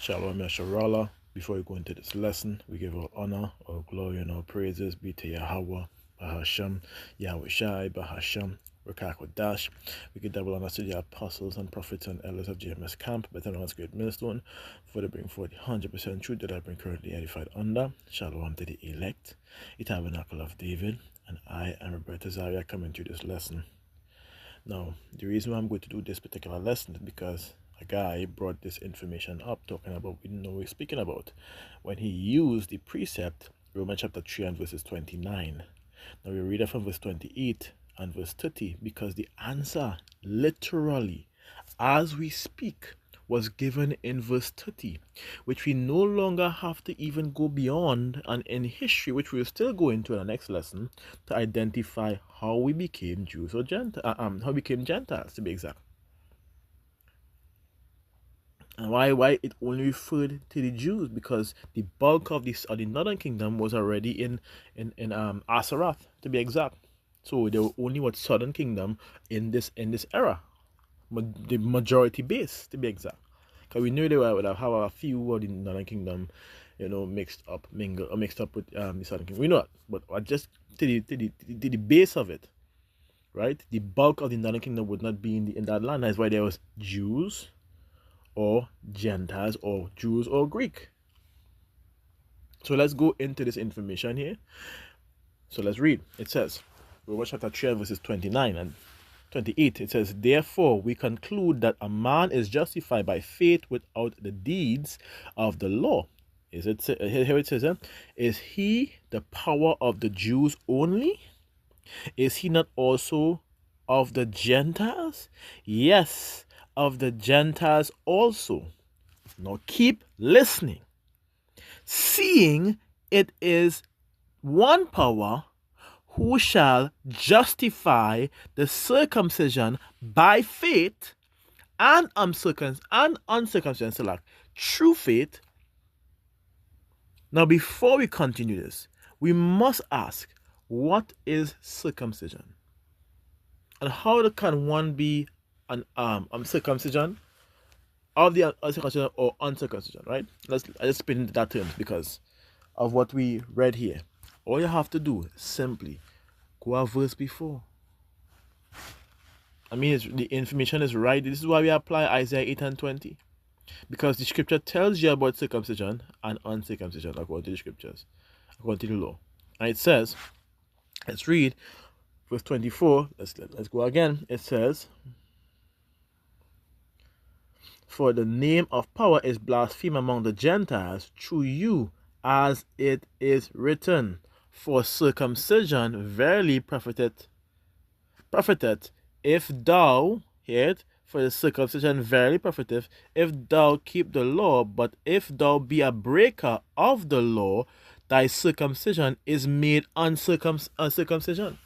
Shalom Yasharallah. Before we go into this lesson, we give our honor, our glory, and our praises be to Yahweh, Bahasham, Yahweh Shai, Bahasham, Rakakwadash. We give double honor to the apostles and prophets and elders of GMS Camp, better known as Great Millstone, for they bring forth the 100% truth that I've been currently edified under. Shalom to the elect, the tabernacle of David, and I am Roberta Zaria coming to this lesson. Now, the reason why I'm going to do this particular lesson is because a guy brought this information up, talking about what we didn't know what we're speaking about, when he used the precept, Romans chapter 3 and verses 29. Now we read it from verse 28 and verse 30, because the answer, literally, as we speak, was given in verse 30, which we no longer have to even go beyond, and in history, which we'll still go into in the next lesson, to identify how we became Jews or Gentiles, how we became Gentiles, to be exact. And why it only referred to the Jews? Because the bulk of the northern kingdom was already in Asaroth, to be exact. So there were only what southern kingdom in this era, the majority base, to be exact. Because we knew they would have a few of the northern kingdom, mixed up with the southern kingdom. We know it, but just to the base of it, right? The bulk of the northern kingdom would not be in that land. That's why there was Jews or Gentiles, or Jews or Greek. So let's go into this information here. So let's read. It says, Romans chapter 3 verses 29 and 28. It says, therefore we conclude that a man is justified by faith without the deeds of the law. Here it says, is he the power of the Jews only? Is he not also of the Gentiles? Yes, of the Gentiles also. Now keep listening. Seeing it is one power who shall justify the circumcision by faith and uncircumcision select true faith. Now before we continue this, we must ask, what is circumcision? And how can one be an circumcision of the uncircumcision or uncircumcision, right? I just spin into that terms because of what we read here. All you have to do is simply go a verse before. I mean, the information is right. This is why we apply Isaiah 8 and 20. Because the scripture tells you about circumcision and uncircumcision according to the scriptures, according to the law. And it says, let's read verse 24. Let's go again. It says, for the name of power is blasphemed among the Gentiles through you, as it is written, for circumcision verily profiteth, if thou, hear it, for the circumcision verily profiteth, if thou keep the law, but if thou be a breaker of the law, thy circumcision is made uncircumcision.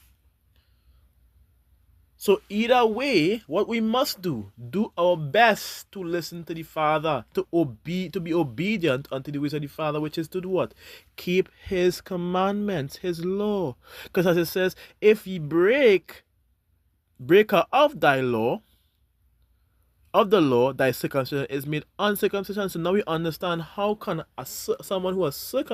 So either way, what we must do our best to listen to the Father, to be obedient unto the ways of the Father, which is to do what? Keep his commandments, his law. Because as it says, if ye breaker of the law, thy circumcision is made uncircumcision. So now we understand how can someone who was in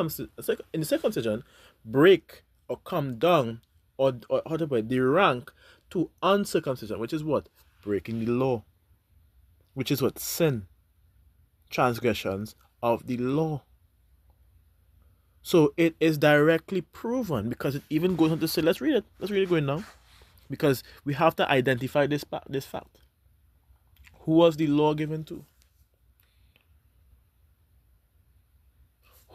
the circumcision break or come down or how to put it, the rank to uncircumcision, which is what? Breaking the law. Which is what? Sin. Transgressions of the law. So it is directly proven, because it even goes on to say, let's read it going now. Because we have to identify this fact. Who was the law given to?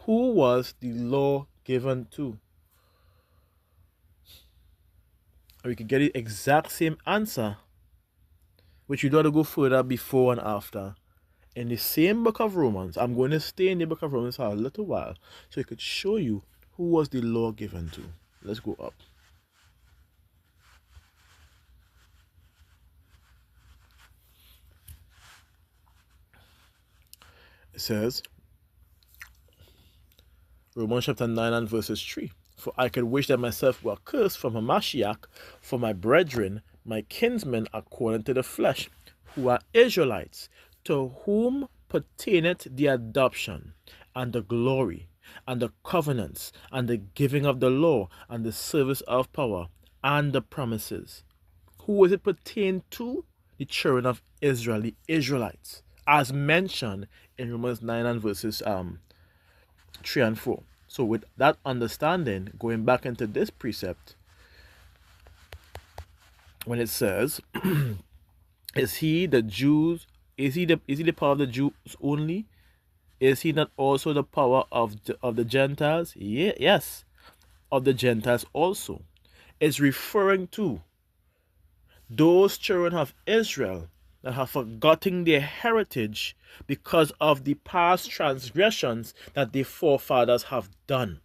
Who was the law given to? We could get the exact same answer, which you don't have to go further before and after. In the same book of Romans, I'm going to stay in the book of Romans for a little while, so it could show you who was the law given to. Let's go up. It says, Romans chapter 9 and verses 3. For I could wish that myself were cursed from Hamashiach for my brethren, my kinsmen according to the flesh, who are Israelites, to whom pertaineth the adoption, and the glory, and the covenants, and the giving of the law, and the service of power, and the promises. Who was it pertain to? The children of Israel, the Israelites, as mentioned in Romans 9 and verses 3 and 4. So with that understanding, going back into this precept, when it says, is he the power of the Jews only? Is he not also the power of the Gentiles? Yes, of the Gentiles also. It's referring to those children of Israel that have forgotten their heritage because of the past transgressions that their forefathers have done.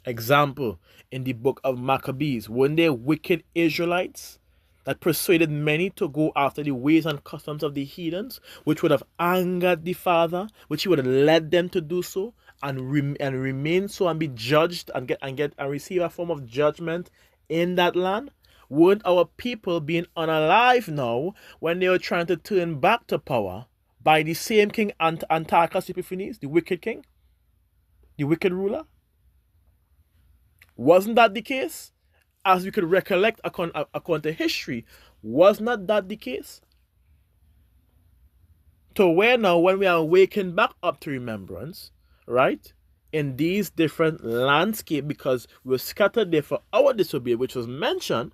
Example, in the book of Maccabees, weren't there wicked Israelites that persuaded many to go after the ways and customs of the heathens, which would have angered the Father, which he would have led them to do so, and remain so, and be judged and receive a form of judgment in that land? Weren't our people being unalive now when they were trying to turn back to power by the same king Antiochus Epiphanes, the wicked king, the wicked ruler? Wasn't that the case? As we could recollect according to history, was not that the case? To where now, when we are waking back up to remembrance, right, in these different landscapes, because we were scattered there for our disobedience, which was mentioned,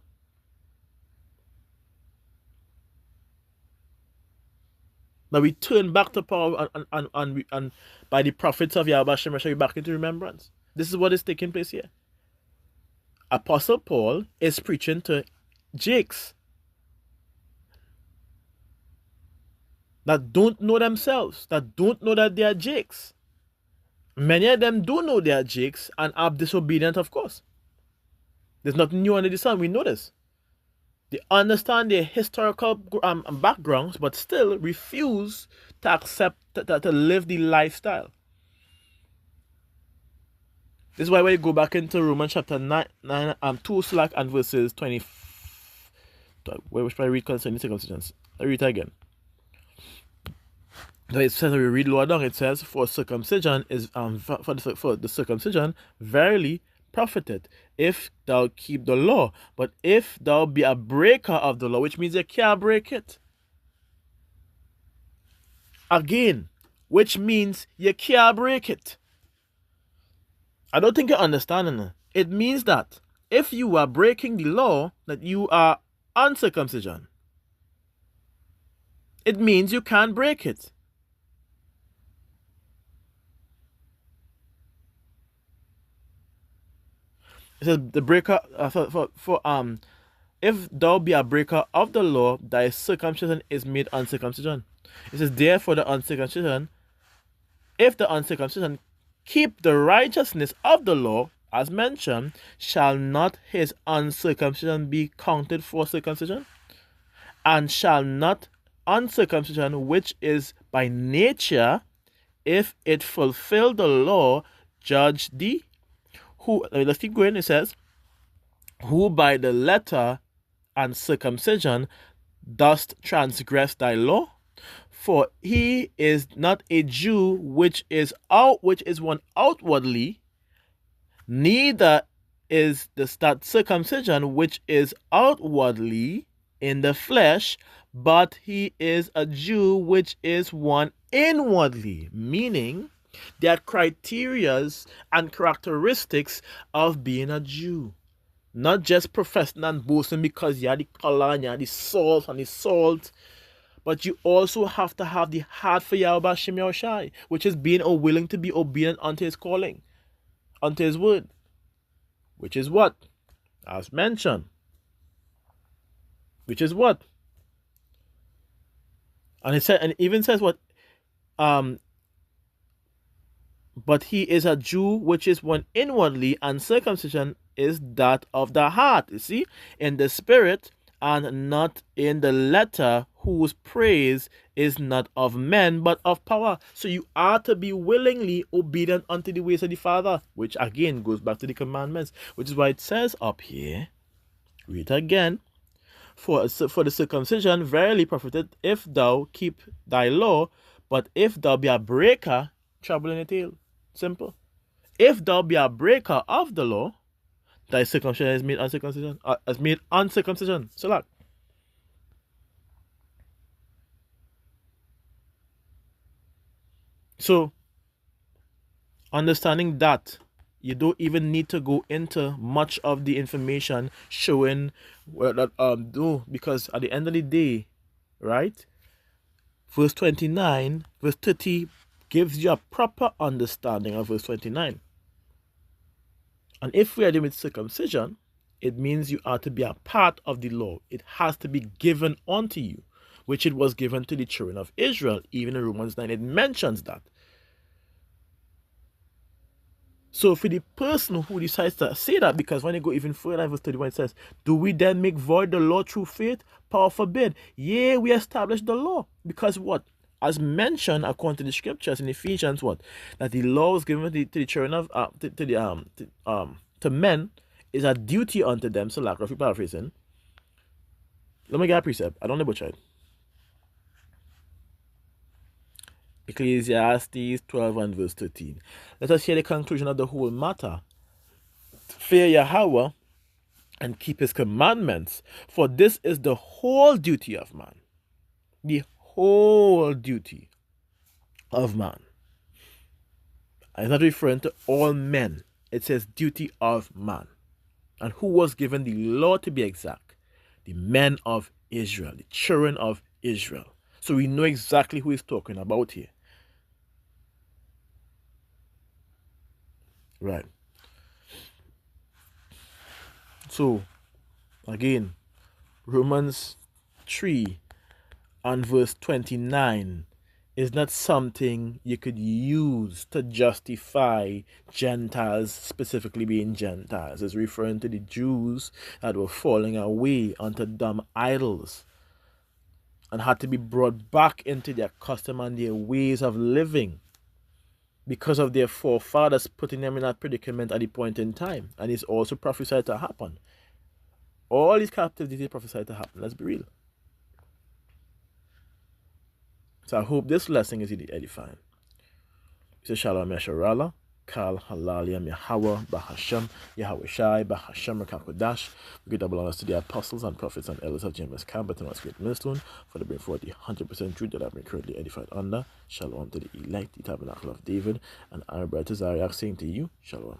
now we turn back to power and by the prophets of Yahweh Shem, we back into remembrance. This is what is taking place here. Apostle Paul is preaching to Jakes that don't know themselves, that don't know that they are Jakes. Many of them do know they are Jakes and are disobedient, of course. There's nothing new under the sun, we know this. They understand their historical backgrounds, but still refuse to accept, to live the lifestyle. This is why when you go back into Romans chapter 2 and verses 20, where we should read concerning circumcision. I read it again. So it says, we read lower down, it says, for circumcision is for the circumcision verily profited, if thou keep the law. But if thou be a breaker of the law, which means you can't break it. Again, which means you can't break it. I don't think you're understanding. It means that if you are breaking the law, that you are uncircumcision. It means you can't break it. It says the breaker if thou be a breaker of the law, thy circumcision is made uncircumcision. It says therefore the uncircumcision, if the uncircumcision keep the righteousness of the law, as mentioned, shall not his uncircumcision be counted for circumcision? And shall not uncircumcision, which is by nature, if it fulfill the law, judge thee? Who, let's keep going, it says, who by the letter and circumcision dost transgress thy law? For he is not a Jew which is one outwardly, neither is that circumcision which is outwardly in the flesh, but he is a Jew which is one inwardly, meaning there are criterias and characteristics of being a Jew. Not just professing and boasting because you are the color and you are the salt, but you also have to have the heart for Yahweh Shem Yahushai, which is being willing to be obedient unto his calling, unto his word. Which is what? As mentioned. Which is what? And it even says what? But he is a Jew which is one inwardly, and circumcision is that of the heart, you see, in the spirit and not in the letter, whose praise is not of men but of power. So you are to be willingly obedient unto the ways of the Father, which again goes back to the commandments, which is why it says up here, read again, For the circumcision verily profiteth if thou keep thy law, but if thou be a breaker, trouble in the tail. Simple. If thou be a breaker of the law, thy circumcision is made uncircumcision. Is made uncircumcision. Select. So, understanding that, you don't even need to go into much of the information showing where that do, because at the end of the day, right? Verse 29, verse 30 gives you a proper understanding of verse 29. And if we are dealing with circumcision, it means you are to be a part of the law. It has to be given unto you, which it was given to the children of Israel. Even in Romans 9, it mentions that. So for the person who decides to say that, because when you go even further, verse 31 it says, do we then make void the law through faith? Power forbid. Yea, we establish the law. Because what? As mentioned according to the scriptures in Ephesians, what? That the law was given to the children of to men is a duty unto them. So like roughly paraphrasing. Let me get a precept. I don't know butcher it. Ecclesiastes 12 and verse 13. Let us hear the conclusion of the whole matter. Fear Yahweh and keep his commandments, for this is the whole duty of man. The whole duty of man. I'm not referring to all men. It says duty of man. And who was given the law, to be exact? The men of Israel, the children of Israel. So we know exactly who he's talking about here. Right. So, again, Romans 3 and verse 29 is not something you could use to justify Gentiles specifically being Gentiles. It's referring to the Jews that were falling away unto dumb idols and had to be brought back into their custom and their ways of living because of their forefathers putting them in that predicament at the point in time. And it's also prophesied to happen. All these captivities are prophesied to happen. Let's be real. So I hope this lesson is edifying. So Shalom Yasharala, Kal Halalia Yahweh Bahasham, Yahweh Shai, Bahasham Rakakodash. We give double honors to the apostles and prophets and elders of James Campbell and our great millstone for the bring forth the 100% truth that I've been currently edified under. Shalom to the elect, the tabernacle of David, and our brother Zariah saying to you, Shalom.